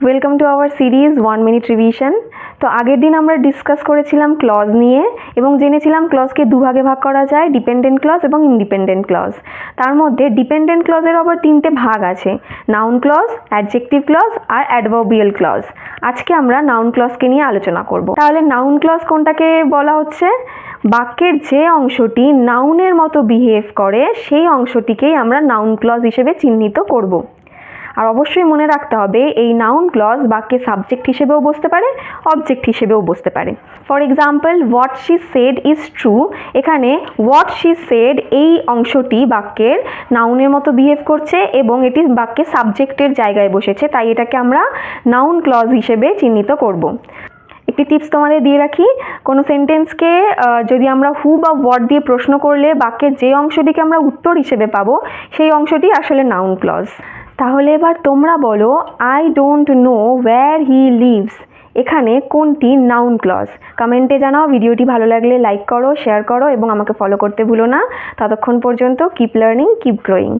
Welcome to our series 1 minute revision. তো আগের দিন আমরা ডিসকাস করেছিলাম ক্লজ নিয়ে এবং জেনেছিলাম ক্লজকে দুভাগে ভাগ করা যায়, ডিপেন্ডেন্ট ক্লজ এবং ইন্ডিপেন্ডেন্ট ক্লজ। তার মধ্যে ডিপেন্ডেন্ট ক্লজের আবার তিনটে ভাগ আছে, নাউন ক্লজ, অ্যাডজেক্টিভ ক্লজ আর অ্যাডভার্বিয়াল ক্লজ। আজকে আমরা নাউন ক্লজকে নিয়ে আলোচনা করব। তাহলে নাউন ক্লজ কোনটাকে বলা হচ্ছে? বাক্যের যে অংশটি নাউনের মতো বিহেভ করে সেই অংশটিকেই আমরা নাউন ক্লজ হিসেবে চিহ্নিত করব। আর অবশ্যই মনে রাখতে হবে এই নাউন ক্লজ বাক্যে সাবজেক্ট হিসেবেও বসতে পারে, অবজেক্ট হিসেবেও বসতে পারে। For example, what she said is true. এখানে হোয়াট শি সেড এই অংশটি বাক্যের নাউনের মতো বিহেভ করছে এবং এটি বাক্যে সাবজেক্টের জায়গায় বসেছে, তাই এটাকে আমরা নাউন ক্লজ হিসেবে চিহ্নিত করব। একটি টিপস তোমাদের দিয়ে রাখি, কোনো সেন্টেন্সকে যদি আমরা হু বা হোয়াট দিয়ে প্রশ্ন করলে বাক্যের যে অংশটিকে আমরা উত্তর হিসেবে পাবো সেই অংশটি আসলে নাউন ক্লজ। তাহলে এবার তোমরা বলো, I don't know wire he lives এখানে কোনটি নাউন ক্লজ? কমেন্টে জানাও। ভিডিওটি ভালো লাগলে লাইক করো, শেয়ার করো এবং আমাকে ফলো করতে ভুলো না। ততক্ষণ পর্যন্ত কিপ লার্নিং, কিপ গ্রোয়িং।